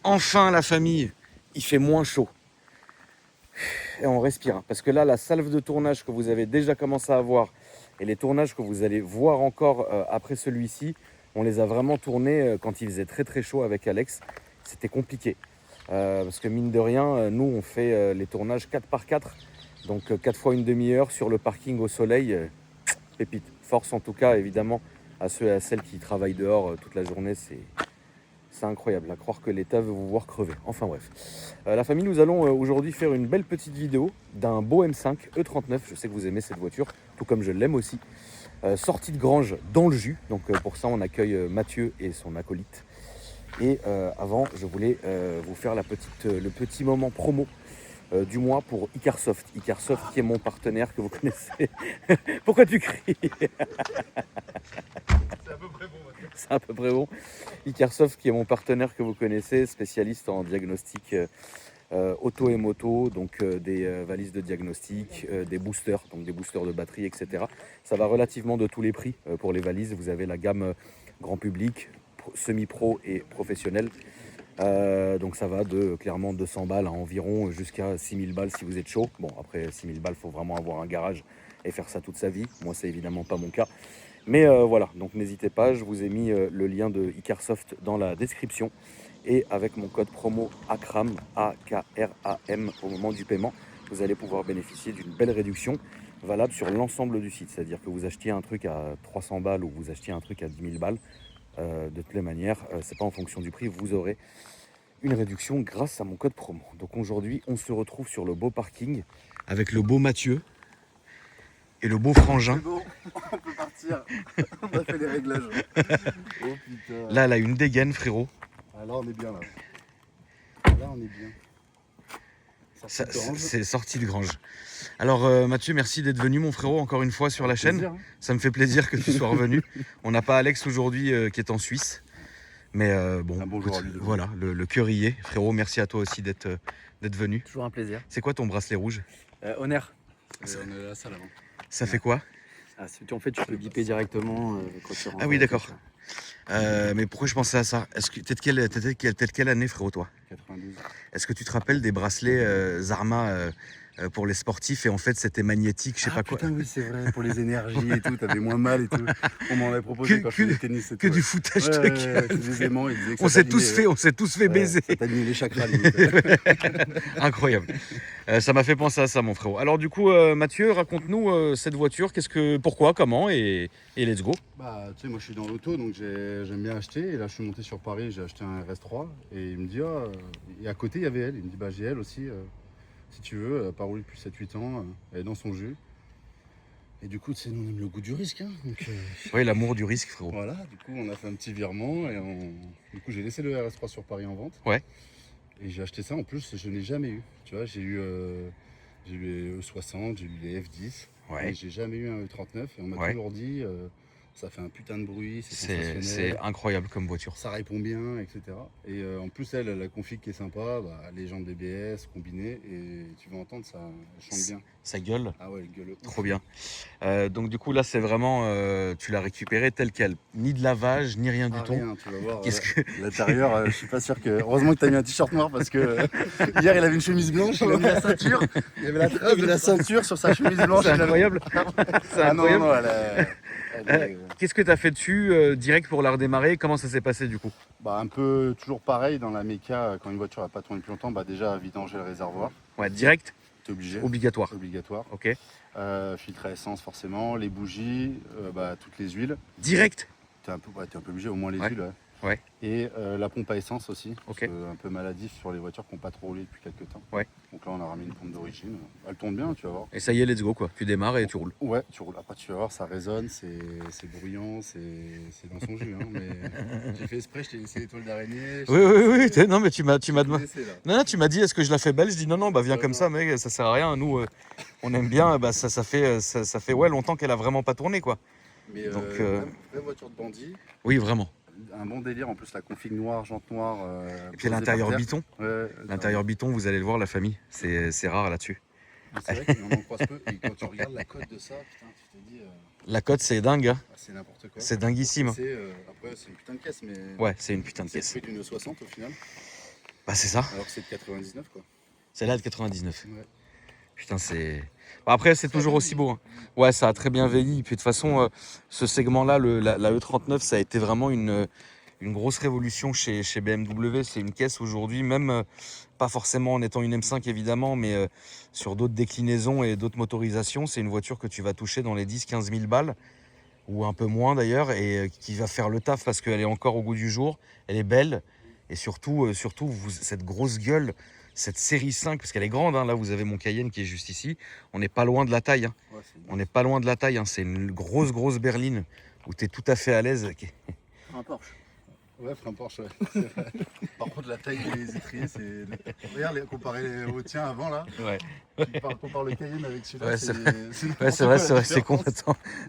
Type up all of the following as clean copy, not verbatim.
Enfin la famille, il fait moins chaud. Et on respire. Parce que là, la salve de tournage que vous avez déjà commencé à voir et les tournages que vous allez voir encore après celui-ci, on les a vraiment tournés quand il faisait très très chaud avec Alex. C'était compliqué. Parce que mine de rien, nous on fait les tournages 4x4. Donc 4 fois une demi-heure sur le parking au soleil. Pépite. Force en tout cas évidemment à ceux et à celles qui travaillent dehors toute la journée. C'est incroyable, à croire que l'État veut vous voir crever. Enfin bref. La famille, nous allons aujourd'hui faire une belle petite vidéo d'un beau M5 E39. Je sais que vous aimez cette voiture, tout comme je l'aime aussi. Sortie de Grange dans le jus. Donc pour ça, on accueille Mathieu et son acolyte. Et avant, je voulais vous faire le petit moment promo du mois pour Icarsoft. Icarsoft qui est mon partenaire que vous connaissez. Pourquoi tu cries? C'est à peu près bon. C'est à peu près bon. Icarsoft qui est mon partenaire que vous connaissez, spécialiste en diagnostic auto et moto, donc des valises de diagnostic, des boosters, donc des boosters de batterie, etc. Ça va relativement de tous les prix pour les valises. Vous avez la gamme grand public, semi-pro et professionnel. Donc ça va de clairement 200 balles à environ jusqu'à 6000 balles si vous êtes chaud. Bon, après 6000 balles, il faut vraiment avoir un garage et faire ça toute sa vie. Moi, c'est évidemment pas mon cas. Mais voilà, donc n'hésitez pas, je vous ai mis le lien de Icarsoft dans la description. Et avec mon code promo AKRAM, A-K-R-A-M, au moment du paiement, vous allez pouvoir bénéficier d'une belle réduction valable sur l'ensemble du site. C'est-à-dire que vous achetiez un truc à 300 balles ou vous achetiez un truc à 10 000 balles, de toutes les manières, c'est pas en fonction du prix, vous aurez une réduction grâce à mon code promo. Donc aujourd'hui, on se retrouve sur le beau parking avec le beau Mathieu et le beau Frangin. C'est bon, on peut partir. On a fait les réglages. Oh putain. Là, elle a une dégaine, frérot. Ah, là, on est bien là. Là, on est bien. C'est sorti de Grange. Alors Mathieu, merci d'être venu mon frérot encore une fois sur la chaîne. Plaisir, hein. Ça me fait plaisir que tu sois revenu. On n'a pas Alex aujourd'hui qui est en Suisse. Mais bon, Un bonjour à lui. voilà, le cœur y est. Frérot, merci à toi aussi d'être venu. Toujours un plaisir. C'est quoi ton bracelet rouge? Honneur. On est à la salle avant. Ça fait quoi? Ah, en fait, tu peux biper directement quand tu rentres. Ah oui, d'accord. Mais pourquoi je pensais à ça? Est-ce que t'es de quelle année, frérot, toi? 92. Est-ce que tu te rappelles des bracelets Zarma pour les sportifs et en fait c'était magnétique, je sais pas quoi. Putain, oui, c'est vrai, pour les énergies et tout, t'avais moins mal et tout. On m'en avait proposé quand je faisais tennis et tout. Que du foutage de gueule. c'est des aimants, ils disaient que On ça s'est tous fait baiser. Ça t'alignait les chakras, limite. Incroyable. Ça m'a fait penser à ça, mon frérot. Alors du coup, Mathieu, raconte-nous cette voiture. Pourquoi, comment et let's go. Bah, tu sais, moi je suis dans l'auto, donc j'aime bien acheter. Et là, je suis monté sur Paris, j'ai acheté un RS3. Et il me dit, ah, et à côté, il y avait elle. Il me dit, bah, j'ai elle aussi, si tu veux. Elle n'a pas roulé depuis 7-8 ans. Elle est dans son jus. Et du coup, tu sais, nous, on aime le goût du risque. Hein, donc, Oui, l'amour du risque, frérot. voilà, du coup, on a fait un petit virement. Et du coup, j'ai laissé le RS3 sur Paris en vente. Ouais. Et j'ai acheté ça. En plus, je ne l'ai jamais eu. Tu vois, j'ai eu les E60, j'ai eu les F10. Ouais. Mais j'ai jamais eu un E39. Et on m'a toujours dit. Ça fait un putain de bruit, c'est incroyable comme voiture. Ça répond bien, etc. Et en plus, elle a la config qui est sympa, les jambes BBS combinées, et tu vas entendre, ça chante bien. Ça gueule. Ah ouais, elle gueule. Trop bien. Donc du coup là, c'est vraiment, tu l'as récupéré tel quel. Ni de lavage, ni rien du tout. Rien, tu vas voir. Qu'est-ce que... L'intérieur, je suis pas sûr que... Heureusement que tu as mis un t-shirt noir, parce que hier, il avait une chemise blanche, il a mis la ceinture, il y avait la trave et la ceinture sur sa chemise blanche. C'est incroyable. C'est incroyable. Non, qu'est-ce que tu as fait dessus direct pour la redémarrer? Comment ça s'est passé du coup? Bah, un peu toujours pareil dans la méca, quand une voiture n'a pas tourné plus longtemps, bah, déjà vidanger le réservoir. Ouais, direct? T'es obligé. Obligatoire. Obligatoire. Ok. Filtre à essence forcément, les bougies, toutes les huiles. Direct? T'es un peu obligé, au moins les huiles. Ouais. Et la pompe à essence aussi, Ok. un peu maladif sur les voitures qui n'ont pas trop roulé depuis quelques temps. Ouais. Donc là on a ramené une pompe d'origine. Elle tourne bien, tu vas voir. Et ça y est, let's go quoi. Tu démarres et tu roules. Ouais, tu roules. Après tu vas voir, ça résonne, c'est bruyant, c'est dans son jus. Hein, mais j'ai fait exprès, je t'ai laissé l'étoile d'araignée. Oui. Non mais tu m'as demandé. Non, Non, tu m'as dit est-ce que je la fais belle? Je dis non, bah viens comme ça, mec, ça sert à rien. Nous, on aime bien. Bah ça fait ouais longtemps qu'elle a vraiment pas tourné quoi. Mais donc vraie voiture de bandit. Oui, vraiment. Un bon délire, en plus la config noire, jante noire. Et puis l'intérieur biton. Ouais, L'intérieur biton, vous allez le voir, la famille, c'est rare là-dessus. C'est vrai qu'on en croise peu. Et quand tu regardes la cote de ça, putain, tu te dis. La cote, c'est dingue. Hein. C'est n'importe quoi. C'est dinguissime. Après, c'est une putain de caisse, mais. Ouais, c'est une putain de caisse. C'est le prix d'une 60 au final. Bah c'est ça. Alors que c'est de 99 quoi. Celle-là de 99. Ouais. Putain, c'est... Bon, après, c'est toujours aussi beau. Hein. Ouais, ça a très bien vieilli. Puis de toute façon, ce segment-là, la E39, ça a été vraiment une grosse révolution chez BMW. C'est une caisse aujourd'hui, même pas forcément en étant une M5 évidemment, mais sur d'autres déclinaisons et d'autres motorisations. C'est une voiture que tu vas toucher dans les 10-15 000 balles, ou un peu moins d'ailleurs, et qui va faire le taf parce qu'elle est encore au goût du jour. Elle est belle. Et surtout, cette grosse gueule, cette série 5, parce qu'elle est grande, hein. Là vous avez mon Cayenne qui est juste ici, on n'est pas loin de la taille, hein. Ouais, On n'est pas loin de la taille, hein. C'est une grosse berline où tu es tout à fait à l'aise. Un Porsche. Ouais, frein Porsche, ouais. C'est vrai. Par contre, la taille des étriers, c'est. Regarde, comparé au tien avant là, Ouais, compare le Cayenne avec celui-là. Ouais, c'est ouais, c'est vrai, c'est con.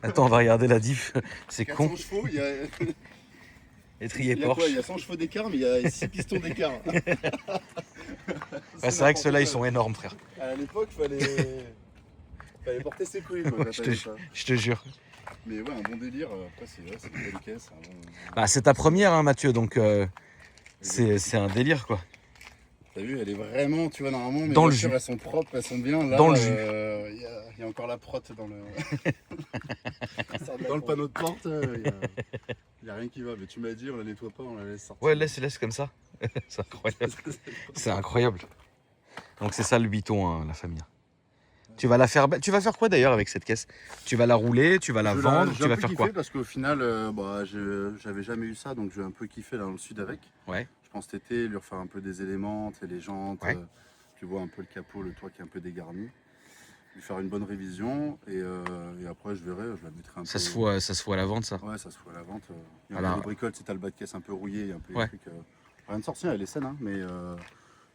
Attends, on va regarder la diff. C'est 400 con. chevaux, il y a, Étrier il y a quoi? Porsche. Il y a 100 chevaux d'écart, mais il y a 6 pistons d'écart. Ouais, c'est vrai que ceux-là, ils sont énormes, frère. À l'époque, fallait porter ses couilles. Quoi, Ouais, quand je t'avais ça. te jure. Mais ouais, un bon délire. Après, c'est une belle caisse. Bah, c'est ta première, hein, Mathieu, donc c'est un délire, quoi. T'as vu, elle est vraiment, tu vois, normalement, mes Dans le voitures, jus. elles sont propres, elles sont bien. Là, Dans le jus. Il y a encore la protte dans le, dans le panneau de porte. Il n'y a rien qui va. Mais tu m'as dit, on la nettoie pas, on la laisse sortir. Ouais, laisse comme ça. C'est incroyable. C'est incroyable. Donc c'est ça le biton, hein, la famille. Tu vas la faire. Tu vas faire quoi d'ailleurs avec cette caisse? Tu vas la rouler, tu vas la vendre, tu vas faire quoi? Parce qu'au final, j'avais jamais eu ça, donc j'ai un peu kiffé là dans le sud avec. Ouais. Je pense cet été, lui refaire un peu des éléments, les jantes, Ouais. tu vois un peu le capot, le toit qui est un peu dégarni. Lui faire une bonne révision et après je verrai, je la mettrai un Ça peu. se fout à la vente, ça. Ouais, ça se fout à la vente. Il y a Alors- un peu de bricole, tu as le bas de caisse un peu rouillé, il y a un peu Ouais. des trucs. Rien de sorcier, elle est saine, hein, mais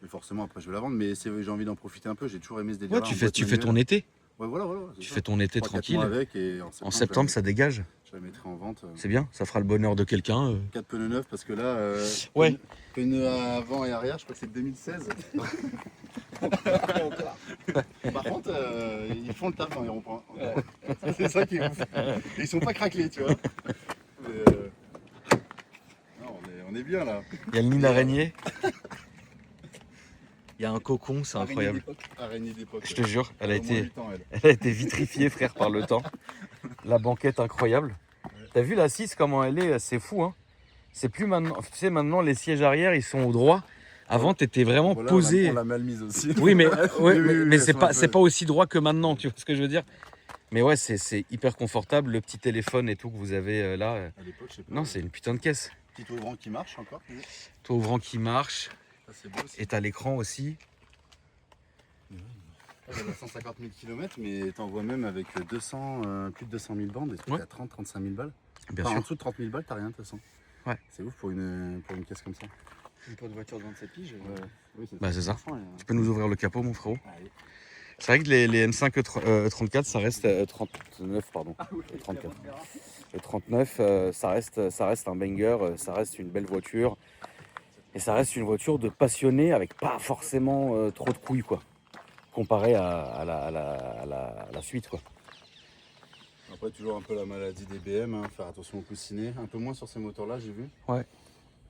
forcément après je vais la vendre. Mais j'ai envie d'en profiter un peu, j'ai toujours aimé ce délire. Ouais, tu fais ton été. Ouais, voilà. Tu fais ton été 3-4 tranquille. mois avec et En septembre, ça dégage. je la mettrai en vente. C'est bien, ça fera le bonheur de quelqu'un. 4 pneus neufs parce que là, Ouais. pneus avant et arrière, je crois que c'est 2016. Par contre, ils font le taf dans les ronds-points. C'est ça qui est ouf. Et ils sont pas craquelés, tu vois. Mais, non, on est bien là. Il y a le nid d'araignée. Il y a un cocon, c'est incroyable. Araignée d'époque. Je te jure, elle a au moins été, 8 ans, elle. elle a été vitrifiée, frère, par le temps. La banquette incroyable. T'as vu l'assise, comment elle est? C'est fou, hein. C'est plus maintenant. Tu sais, maintenant, les sièges arrière, ils sont au droit. Avant, t'étais vraiment Voilà, posé. on l'a mal mise aussi. Oui, mais, ouais, Oui, mais elles sont un c'est peu- pas aussi droit que maintenant, tu vois ce que je veux dire? Mais ouais, c'est hyper confortable. Le petit téléphone et tout que vous avez là. À l'époque, je sais pas. Non, c'est une putain de caisse. Petit ouvrant qui marche encore. Toi ouvrant qui marche. Ça, c'est beau aussi. Et t'as l'écran aussi. Elle a 150 000 km, mais t'en vois même avec plus de 200 000 bandes, des trucs Ouais. à 30-35 000 balles. Bien Enfin, en sûr. dessous de 30 000 balles, t'as rien de toute façon. Ouais. C'est ouf pour une caisse comme ça. Pour une voiture de 27 piges. Oui, Bah, c'est ça. franchement, elle est- Tu peux nous ouvrir le capot, mon frérot? Allez. C'est vrai que les M5 E34, ça reste 39, pardon. Le 34. Le 39, ça reste un banger, ça reste une belle voiture. Et ça reste une voiture de passionné avec pas forcément trop de couilles, quoi. Comparé à la suite, quoi. Après, toujours un peu la maladie des BM, hein, faire attention aux coussinets. Un peu moins sur ces moteurs-là, j'ai vu. Ouais.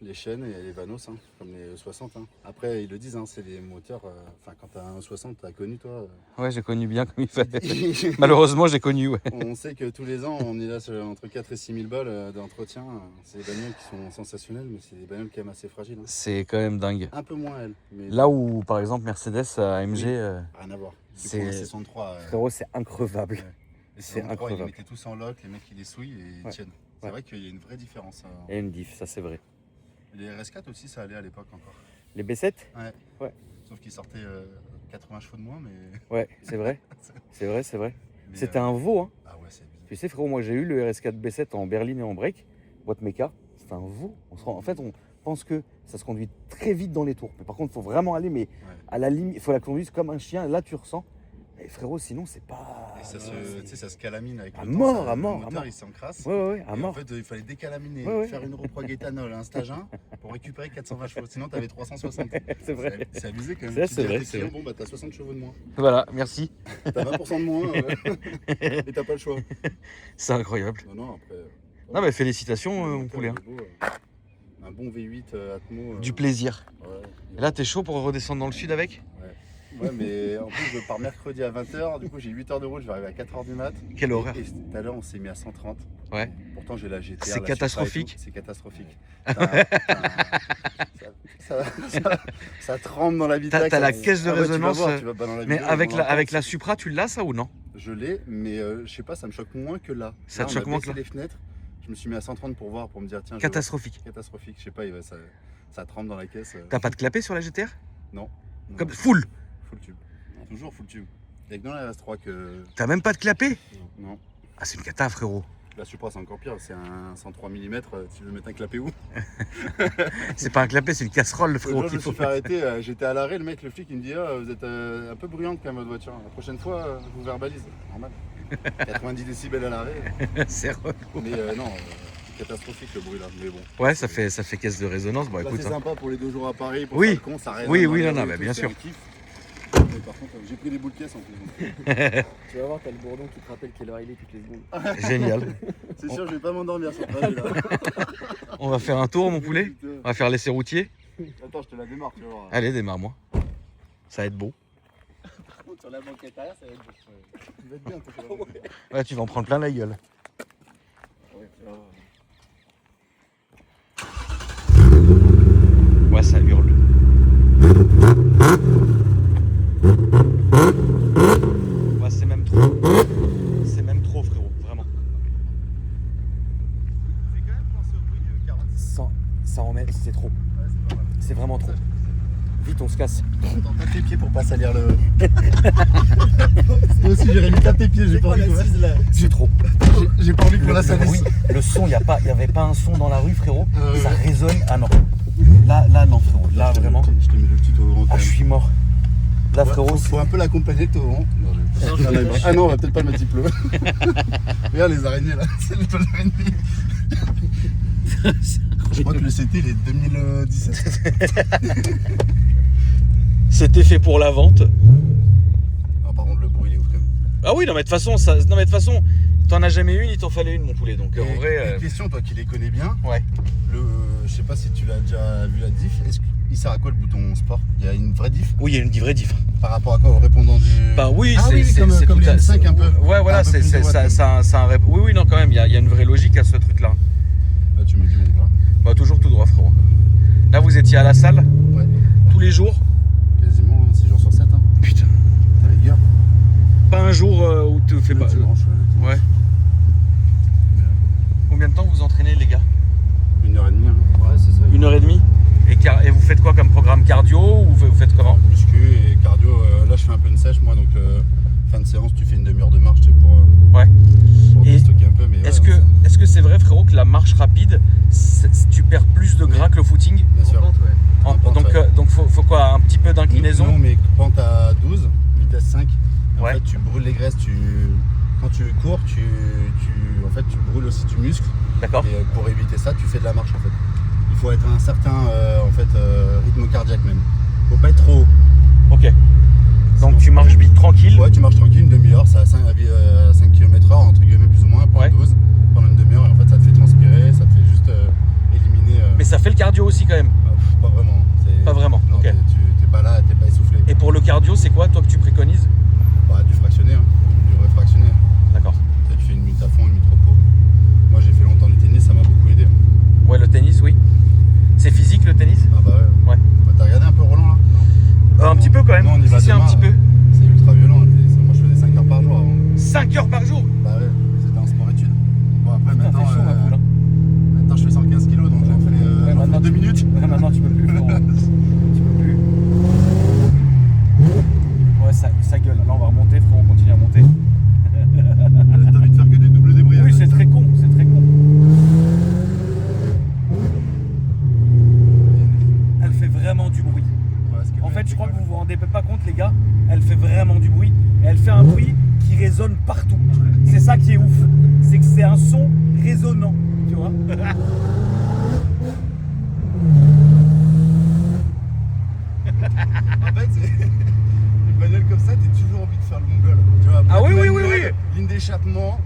Les chaînes et les Vanos, hein, comme les E60. Hein. Après, ils le disent, hein, c'est des moteurs. Enfin, quand t'as un E60, t'as connu, toi. Ouais, j'ai connu bien comme il fallait. Malheureusement, j'ai connu, ouais. On sait que tous les ans, on est là sur entre 4 et 6 000 balles d'entretien. C'est des bagnoles qui sont sensationnelles, mais c'est des bagnoles quand même assez fragiles. Hein. C'est quand même dingue. Un peu moins elles. Mais Là où, par exemple, Mercedes AMG, rien à voir. Du c'est- coup, un C63. frérot, c'est increvable. Ouais. c'est C'est incroyable. Ils incroyable. mettaient tous en lock, les mecs ils les souillent et ils Ouais. tiennent. C'est Ouais. vrai qu'il y a une vraie différence. Et une diff, ça c'est vrai. Les RS4 aussi, ça allait à l'époque encore. Les B7? Sauf qu'ils sortaient 80 chevaux de moins, mais. Ouais, c'est vrai. C'est vrai, c'est vrai. mais, C'était un veau, hein. Ah ouais, c'est bizarre. Tu sais, frérot, moi j'ai eu le RS4 B7 en berline et en break, boîte méca. C'est un veau. En fait, on pense que ça se conduit très vite dans les tours. Mais par contre, il faut vraiment aller, mais à la limite, il faut la conduire comme un chien. Là, tu ressens. Et frérot, sinon, c'est pas. Et ça se, tu sais, ça se calamine avec À le temps, mort, ça- à mort, Le à moteur, mort. il s'encrasse. Ouais, à Et en mort. fait, il fallait décalaminer, Ouais, ouais. faire une reprog éthanol, un stage 1 pour récupérer 420 chevaux. Sinon, t'avais 360. C'est vrai. C'est abusé quand même. C'est Tu dis à vrai, tes c'est clients, vrai. Bon, bah, t'as 60 chevaux de moins. Voilà, merci. T'as 20% de moins. Et t'as pas le choix. C'est incroyable. Non, après. Non, mais félicitations, le mon moteur, poulet. Hein. il est beau, un bon V8 Atmo. Du plaisir. Ouais, il Et là, t'es chaud pour redescendre dans le sud avec? Ouais, mais en plus, je pars mercredi à 20h. Du coup, j'ai 8 heures de route. Je vais arriver à 4h du mat. Quelle horreur. Et tout à l'heure, on s'est mis à 130. Ouais. Pourtant, j'ai la GTR. C'est la catastrophique. Supra et tout. C'est catastrophique. Ça tremble dans l'habitacle. T'as la caisse de résonance. Tu vas pas dans la Mais vidéo, avec on avec l'entend. la Supra, tu l'as ça ou non? Je l'ai, mais je sais pas, ça me choque moins que là. Ça te Là, choque moins on a que baissé là. les fenêtres. Je me suis mis à 130 pour voir, pour me dire, tiens, je vais Catastrophique. voir. Catastrophique. Je sais pas, ça tremble dans la caisse. T'as pas de clapet sur la GTR? Non. Comme full. Full tube. Toujours full tube. Il y a que dans la RS3 que. T'as même pas de clapet? Non. Ah, c'est une cata, frérot. La Supra, c'est encore pire. C'est un 103 mm. Tu veux mettre un clapet où? C'est pas un clapet, c'est une casserole, le frérot, Je qu'il me faut suis fait arrêter. J'étais à l'arrêt. Le mec, le flic, il me dit vous êtes un peu bruyante quand même, votre voiture. La prochaine fois, je vous verbalise. Normal. 90 décibels à l'arrêt. C'est relou. Mais non, c'est catastrophique le bruit là. Mais bon. Ouais, ça fait caisse de résonance. Bon, Là, écoute. c'est hein. sympa pour les 2 jours à Paris. Pour Oui. faire le con, ça résonne Oui, dans oui, les non, non, rues et bah, tout, bien c'est sûr. un kiff. Mais par contre, j'ai pris des boules de caisse en plus. Tu vas voir, t'as le bourdon qui te rappelle quelle heure il est toutes les secondes. Génial. C'est sûr, je vais pas m'endormir sur le trajet là. On va faire un tour, mon poulet. On va faire l'essai routier. Attends, je te la démarre, tu vas voir. Allez, démarre-moi. Ça va être beau. Par contre, sur la banquette arrière, ça va être beau. Tu vas être bien, toi, sur la route. Ouais, tu vas en prendre plein la gueule. Ouais, tu vas voir. Ouais, ça hurle. Ouais, c'est même trop. C'est même trop, frérot, vraiment. Fais quand même penser au bruit du 46. Ça en met, c'est trop. Ouais, c'est pas mal. C'est vraiment trop. Vite, on se casse. Attends, tape tes pieds pour pas salir le. Toi aussi, Jérémy, tape tes pieds, j'ai pas envie que là. C'est trop. j'ai pas envie qu'on la Le salisse. bruit, le son, il n'y avait pas un son dans la rue, frérot. ouais. Ça résonne. Ah non. Là, non, frérot. Là, vraiment. Je te mets le petit taureau. Ah, je suis mort. Là, frérot, Faut un peu l'accompagner, le taureau. Ah non, on va peut-être pas le mettre, il pleut. Regarde les araignées là, c'est les araignées. Je crois que le CT il est 2017. c'était fait pour la vente. Ah, par contre, le bruit il est ouf quand même. Ah oui, non, mais de toute façon, t'en as jamais une, il t'en fallait une, mon poulet. Donc, en vrai. Une question, toi qui les connais bien. Ouais. Je sais pas si tu l'as déjà vu la diff. Est-ce qu'il sert à quoi le bouton sport? Il y a une vraie diff Oui, il y a une vraie diff. par rapport à quoi? Au répondant du. Bah oui, Ah c'est oui, c'est- comme- c'est comme tout les à- M5 un peu. Ouais, voilà, Un peu c'est plus de droite, un Oui, oui, non, quand même, il y a une vraie logique à ce truc-là. Là, tu mets du bon, quoi. Bah, toujours tout droit, frérot. Là, vous étiez à la salle, Ouais. tous les jours. Quasiment 6 jours sur 7. Hein. Putain. T'as rigueur. Pas un jour où tu fais Le pas. dimanche, ouais. Ouais. Combien de temps vous entraînez, les gars? 1h30. Hein. Ouais, c'est ça. 1h30. Et vous faites quoi comme programme cardio ou vous faites comment? Muscu et cardio. Là, je fais un peu une sèche, moi. Donc, fin de séance, tu fais une demi-heure de marche, tu sais, pour Et déstocker un peu. Mais Est-ce que c'est vrai, frérot, que la marche rapide, tu perds plus de gras que le footing? bien sûr. Pente, ouais. En pente, Donc, ouais. donc faut quoi? Un petit peu d'inclinaison? Non, mais pente à 12, vitesse 5. En Ouais. fait, tu brûles les graisses. Quand tu cours, en fait, tu brûles aussi, tu muscles. D'accord. Et pour éviter ça, tu fais de la marche, en fait. Il faut être à un certain rythme cardiaque même. Faut pas être trop haut. Ok. Donc Sinon, tu marches vite, tranquille. Ouais, tu marches tranquille, une demi-heure, c'est à 5 km/h, entre guillemets, plus ou moins, point Ouais. 12, pendant une demi-heure, et en fait, ça te fait transpirer, ça te fait juste éliminer. Mais ça fait le cardio aussi quand même. Pas vraiment. Pas vraiment, Non, ok. t'es pas là, t'es pas essoufflé. Et pour le cardio, c'est quoi toi que tu préconises? Bah, du fractionné, hein. Du réfractionné. D'accord. Tu sais, tu fais une minute à fond, une minute repos. Moi, j'ai fait longtemps du tennis, ça m'a beaucoup aidé. Ouais, le tennis, oui. C'est physique le tennis? Ah bah ouais. Ouais. Bah, t'as regardé un peu Roland là? Non. Un petit peu quand même. Non, on y va Si, un demain, petit peu. C'est ultra violent. Moi, je faisais 5 heures par jour avant. 5 heures par jour? Bah ouais, c'était un sport-études. Bon, après, Putain, maintenant, t'es chaud, ma poule. Hein. maintenant, je fais 115 kilos, donc j'en fais maintenant, 2 minutes. Ouais, maintenant tu peux plus, frérot. Tu peux plus. Ouais, ça gueule. Là, on va remonter, frérot, on continue à monter. T'as envie de faire que des doubles débriages? Oui, c'est très con, c'est très con. Elle fait vraiment du bruit. Ouais, ce qui est En bien, fait, je c'est crois que vous vous rendez pas compte, les gars. Elle fait vraiment du bruit. Et elle fait un bruit qui résonne partout. C'est ça qui est ouf. C'est que c'est un son résonnant. Tu vois? En fait, c'est une bagnole comme ça, t'es toujours envie de faire le mongol. Tu vois, Ah oui, plein de oui, oui, grèves, ligne d'échappement.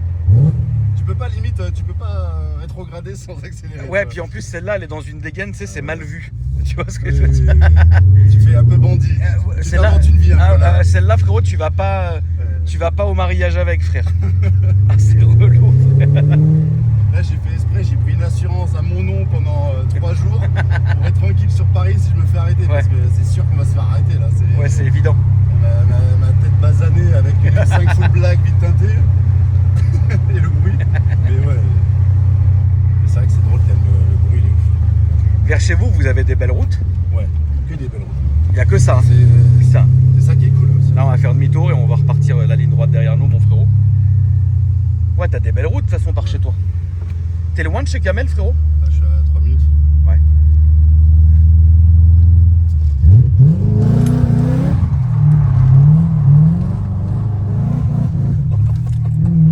Tu peux pas limite, tu peux pas rétrograder sans accélérer. Ouais, tu puis vois. en plus celle-là elle est dans une dégaine, tu sais, c'est mal vu. Tu vois ce que Oui, je veux oui, dire? oui. Tu fais un peu bandit. Ouais, Tu celle-là, t'inventes une vie un peu là. celle-là, frérot, tu vas pas au mariage avec, frère. Ah, c'est relou. Là j'ai fait exprès, j'ai pris une assurance à mon nom pendant 3 jours pour être tranquille sur Paris si je me fais arrêter. Parce que c'est sûr qu'on va se faire arrêter là. Ouais, c'est évident. Ma tête basanée avec une 5 full black vite teintée et le bruit. Mais ouais, mais c'est vrai que c'est drôle quand même, le bruit il est ouf. Vers chez vous, vous avez des belles routes. Ouais, que des belles routes. Il n'y a que ça. Hein. C'est Ça. ça qui est cool aussi. Là, on va faire demi-tour et on va repartir la ligne droite derrière nous, mon frérot. Ouais, t'as des belles routes de toute façon par chez toi. T'es loin de chez Kamel, frérot? Là, je suis à 3 minutes. Ouais.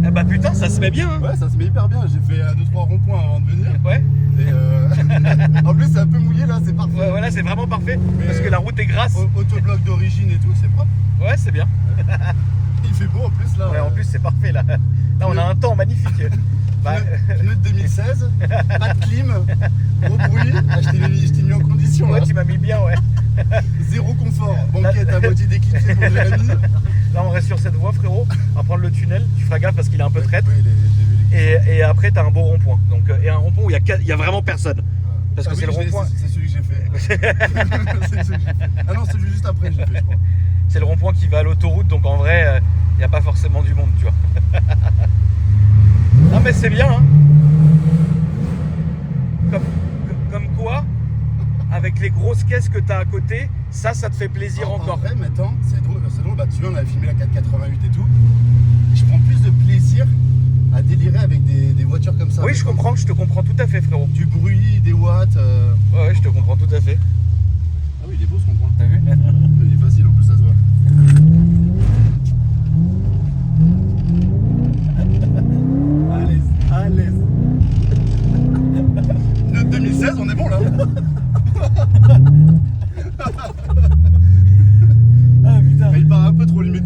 Eh bah putain, ça se met bien, hein. Ouais, ça se met hyper bien. J'ai fait 2-3 ronds-points avant de venir. Ouais. Et en plus, c'est un peu mouillé là, c'est parfait. Ouais, voilà, c'est vraiment parfait. Mais parce que la route est grasse. Autobloc d'origine et tout, c'est propre. Ouais, c'est bien. Il fait beau en plus là. Ouais, en plus, c'est parfait là. Là, on a un temps magnifique. Bah, Pneu de 2016, pas de clim, gros bruit. Ah, je t'ai mis en condition là. ouais, tu m'as mis bien, ouais. Zéro confort. Banquette à moitié d'éclipsée pour Jérémy. Là, on reste sur cette voie, frérot. On va prendre le tunnel. Tu feras gaffe parce qu'il est un peu traître. Oui, j'ai vu les... Et après, t'as un beau rond-point. Donc, et un rond-point où il y a vraiment personne. Parce que Ah c'est oui, le rond-point. C'est celui que j'ai fait. C'est celui que j'ai fait. Ah non, celui juste après, j'ai fait, je crois. C'est le rond-point qui va à l'autoroute. Donc, en vrai, il n'y a pas forcément du monde, tu vois. Non, mais c'est bien, hein. Comme quoi, avec les grosses caisses que t'as à côté, ça te fait plaisir encore. En vrai, maintenant, c'est drôle. Bah, tu vois, on avait filmé la 488 et tout. Je prends plus de plaisir à délirer avec des voitures comme ça. Oui, je comprends, je te comprends tout à fait, frérot. Du bruit, des watts. Ouais, je te comprends tout à fait. Ah oui, il est beau ce rond-point. T'as vu? Il est facile en plus, ça se voit. À l'aise. Notre 2016, on est bon là. Ah putain. Il part un peu trop limite.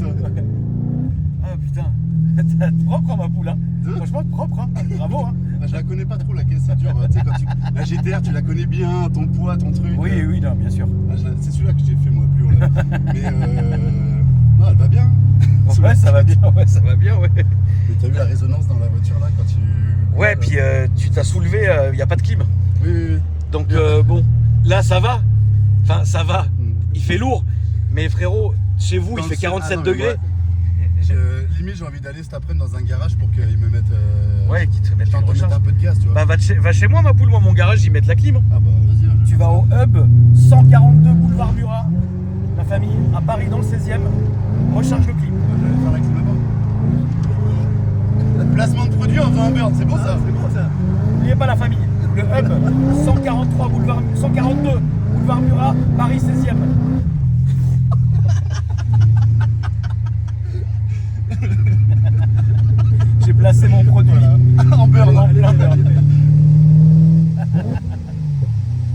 Ah putain. T'as propre, hein, ma poule, hein. Franchement, propre, hein. Bravo, hein. Ah, je la connais pas trop la caisse, c'est dur. Tu sais, la GTR, tu la connais bien, ton poids, ton truc. Oui, non, bien sûr. Ah, c'est celui-là que j'ai fait moi plus haut là. Mais non, elle va bien. Ouais, ça va bien, ouais. Mais t'as vu la résonance dans la voiture là quand tu. Ouais, puis tu t'as soulevé, il n'y a pas de clim. Oui. Donc bon, là ça va. Enfin, ça va. Il fait lourd. Mais frérot, chez vous, il fait 47 degrés. Limite, j'ai envie d'aller cet après-midi dans un garage pour qu'ils me mettent. Ouais, qu'ils te mettent une un recharge. peu de gaz, tu vois. Bah, va chez moi, ma poule. Moi, mon garage, ils mettent la clim. Ah bah, vas-y. Tu vas au hub 142 boulevard Murat, la famille, à Paris dans le 16e. Recharge le clim. Je vais faire avec là-bas. Placement de produit en faisant un burn, c'est beau ça. C'est bon ça. N'oubliez pas la famille. Le hub 142 boulevard Murat, Paris 16e. J'ai placé mon produit. Voilà. En burn. En plein burn.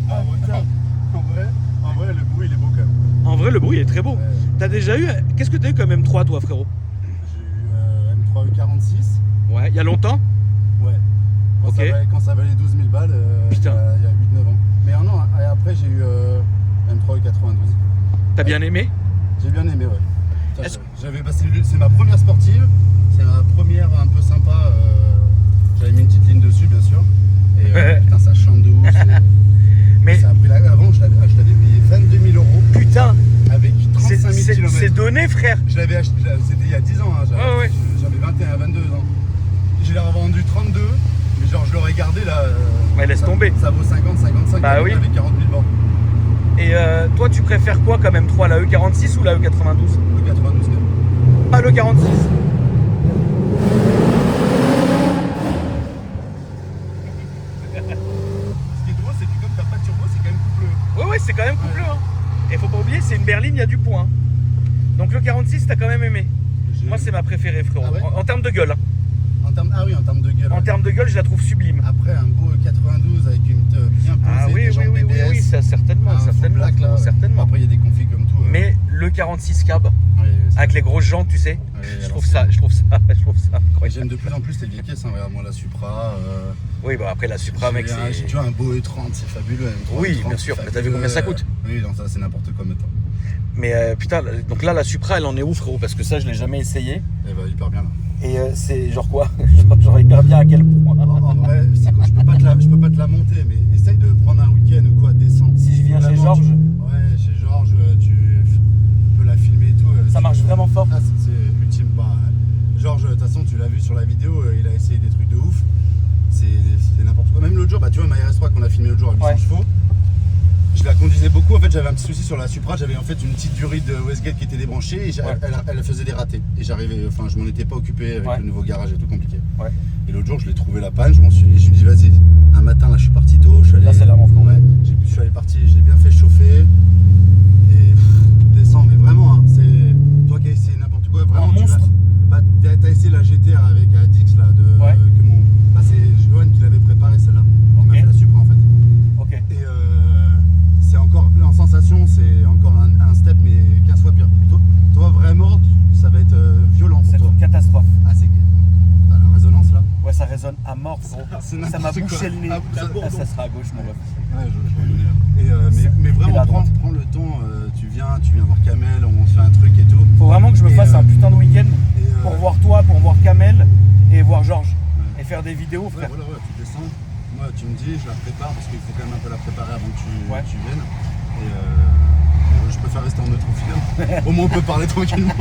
Ah, ouais. En vrai, le bruit il est beau quand même. En vrai, le bruit est très beau. Ouais. T'as déjà eu. Qu'est-ce que t'as eu comme M3, toi, frérot? J'ai eu M3 E46. Ouais, il y a longtemps? Ouais. Ok. Quand ça valait 12 000 balles, Putain. il y a 8-9 ans. Mais non, et après j'ai eu M3 E92. T'as bien aimé? J'ai bien aimé, ouais. Putain, Est-ce- c'est ma première sportive, c'est ma première un peu sympa. J'avais mis une petite ligne dessus, bien sûr. Et putain, ça chante de ouf. Mais Ça a pris avant, je l'avais payé 22 000 euros putain, avec 35 000 c'est km. donné, frère. Je l'avais acheté, c'était il y a 10 ans, hein, Ouais. j'avais 21 à 22 ans. Je l'ai revendu 32, mais genre je l'aurais gardé là. Ouais, laisse tomber. Ça vaut 50, 55 Bah oui. avec 40 000 bornes. Et toi, tu préfères quoi comme M3, la E46 ou la E92? Le 92 quand même. Pas le 46. Ce qui est drôle, c'est que comme t'as pas de turbo, c'est quand même coupleux. Ouais, c'est quand même coupleux. Hein. Et faut pas oublier, c'est une berline, il y a du point. Donc le 46, t'as quand même aimé. Moi, c'est ma préférée, frérot. Ah ouais En termes de gueule. Hein. en termes de gueule. En ouais. termes de gueule, je la trouve sublime. Après, un beau 92 avec une teub bien posée, Ah oui, des jantes BBS, ça certainement, un full certainement, black, là. certainement. Après, il y a des configs comme tout. Mais le 46 cab, avec les grosses jantes, tu sais. Je trouve ça Ouais, incroyable. j'aime de plus en plus les vieilles caisses, hein. Regarde moi la Supra. Oui, bah après la Supra, mec, c'est... Tu vois un beau E30, c'est fabuleux. M3, Oui, E30, bien sûr. c'est Mais t'as vu combien ça coûte? Oui, non, ça c'est n'importe quoi maintenant. Mais putain, donc là, la Supra, elle en est où, frérot? Parce que ça, je l'ai jamais essayé. Elle va hyper bien là. Et c'est genre quoi? Genre hyper bien à quel point? En vrai, c'est quoi, je peux pas te la monter, mais essaye de prendre un week-end ou quoi, descends. Si je viens chez Vraiment, Georges, Ouais, chez Georges, tu peux la filmer et tout. ça marche vraiment fort. Ah, c'est ultime. Bah, Georges, de toute façon, tu l'as vu sur la vidéo, il a essayé des trucs de ouf. C'est n'importe quoi. Même l'autre jour, bah, tu vois, ma RS3 qu'on a filmé l'autre jour à 800 chevaux, je la conduisais beaucoup. En fait, j'avais un petit souci sur la Supra. J'avais en fait une petite durite de Westgate qui était débranchée et elle faisait des ratés. Et je m'en étais pas occupé avec le nouveau garage et tout compliqué. Ouais. Et l'autre jour, je l'ai trouvé la panne. Je me suis dit, vas-y. Un matin, là, je suis parti tôt. Là, c'est là, mon frère. Ouais, je suis allé partir, je l'ai bien fait chauffer. Et descends, mais vraiment, hein, c'est toi qui as essayé n'importe quoi. Vraiment, Un monstre. T'as essayé la GTR avec Dix là, c'est Johan qui l'avait préparé celle-là. On m'a fait la Supra en fait. Ok. Et c'est encore, en sensation, c'est encore un step, mais 15 fois pire. Toi vraiment, ça va être violent pour C'est toi. une catastrophe. Ah, t'as la résonance là. Ouais, ça résonne à mort, frérot. Ça m'a bouché le nez. Ça sera à gauche, mon ref. Ouais, je et, mais vraiment, prends le temps, tu viens voir Kamel, on se fait un truc et tout. Faut vraiment que je me fasse un putain de week-end pour voir toi, pour voir Kamel et voir Georges. Et faire des vidéos, frère. Voilà, tu descends. Moi, tu me dis, je la prépare parce qu'il faut quand même un peu la préparer avant que tu viennes. Et je préfère rester en neutre au final. Au moins, on peut parler tranquillement.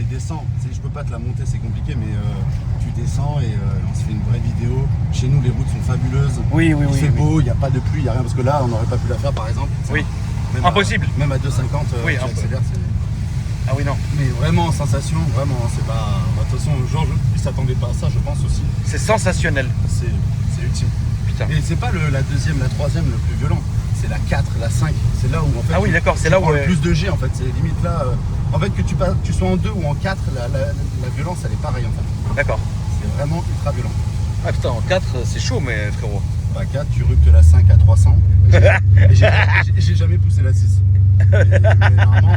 et descends. Je peux pas te la monter, c'est compliqué, mais tu descends et on se fait une vraie vidéo. Chez nous, les routes sont fabuleuses. Oui. Il fait beau, il n'y a pas de pluie, il n'y a rien. Parce que là, on n'aurait pas pu la faire, par exemple. Oui. Même Impossible. Même à 2,50, oui, tu accélères. Ah oui, non. Mais vraiment, sensation, vraiment, c'est pas... De toute façon, Georges, il s'attendait pas à ça, je pense aussi. C'est sensationnel. C'est ultime. Putain. Et c'est pas la deuxième, la troisième le plus violent. C'est la 4, la 5. C'est là où, en fait... Ah oui, d'accord, c'est là où... le plus de G, en fait. C'est limite là... en fait, que tu sois en 2 ou en 4, la violence, elle est pareille, en fait. D'accord. C'est vraiment ultra violent. Ah putain, en 4, c'est chaud, mais frérot. Bah 4, tu ruptes la 5 à 300. Et j'ai jamais poussé la 6. Mais normalement,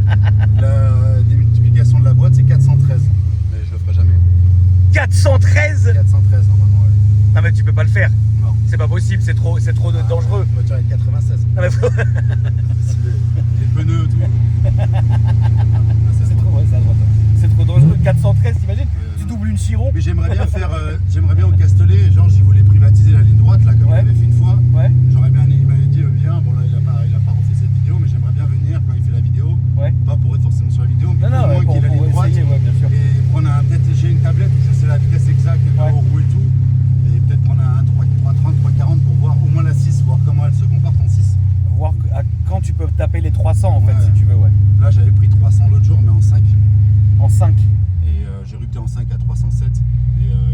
la démultiplication de la boîte, c'est 413. Mais je le ferai jamais. 413 413 normalement, ouais. Non mais tu peux pas le faire. Non. C'est pas possible, c'est trop dangereux. La voiture est 96. Non, mais faut... les pneus, tout. C'est trop dangereux. 413, t'imagines? Tu doubles une Chiron. Mais j'aimerais bien au Castellet, genre j'y voulais privatiser la ligne droite, là, comme il avait fait une fois. Ouais. J'aurais bien, il m'avait dit, viens, bon là il a pas refait cette vidéo, mais j'aimerais bien venir quand il fait la vidéo. Ouais. Pas pour être forcément sur la vidéo, mais non, au moins qu'il ait la ligne droite. Essayer, ouais, bien sûr. Et prendre peut-être j'ai une tablette où je sais la vitesse exacte, au roue et tout. Et peut-être prendre un 330, 340 pour voir au moins la 6, voir comment elle se comporte en 6. Voir quand tu peux taper les 300 en fait, si tu veux, ouais. Là j'avais pris 300 l'autre jour, mais en 5. En 5. Et j'ai rupté en 5 à 307.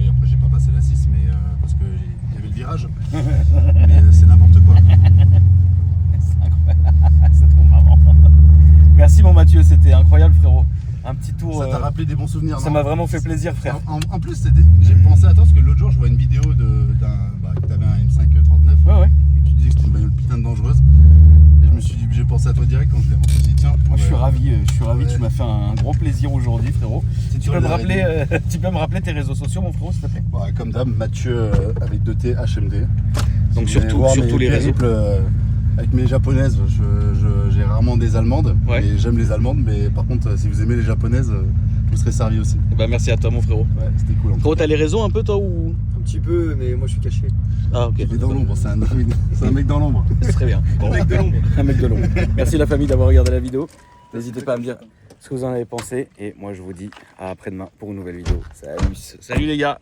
Et après j'ai pas passé la 6, mais parce qu'il y avait le virage. Mais c'est n'importe quoi. C'est incroyable. C'est trop marrant. Merci mon Mathieu, c'était incroyable frérot. Un petit tour. Ça t'a rappelé des bons souvenirs. Ça m'a vraiment fait plaisir frère. En plus, j'ai pensé à toi parce que l'autre jour je vois une vidéo que t'avais un M5 39. Ouais. Et que tu disais que c'était une bagnole putain de dangereuse. Et je me suis dit, j'ai pensé à toi direct quand je l'ai rentré. Je me suis dit, tiens. Moi je suis ravi, tu m'as fait un gros plaisir aujourd'hui frérot. Tu peux me rappeler tes réseaux sociaux mon frérot s'il te plaît. Ouais, comme d'hab, Mathieu avec 2T HMD. Donc surtout les réseaux. Avec mes japonaises, j'ai rarement des allemandes. Ouais. Et j'aime les allemandes, mais par contre, si vous aimez les japonaises, vous serez servi aussi. Bah merci à toi mon frérot. Ouais, c'était cool. Frérot, t'as les réseaux un peu toi ou? Un petit peu, mais moi je suis caché. Ah ok. Il est dans l'ombre, c'est un mec dans l'ombre. C'est très bien. Bon. Un mec de l'ombre. Un mec de l'ombre. Merci la famille d'avoir regardé la vidéo. N'hésitez pas à me dire ce que vous en avez pensé. Et moi je vous dis à après-demain pour une nouvelle vidéo. Salut les gars.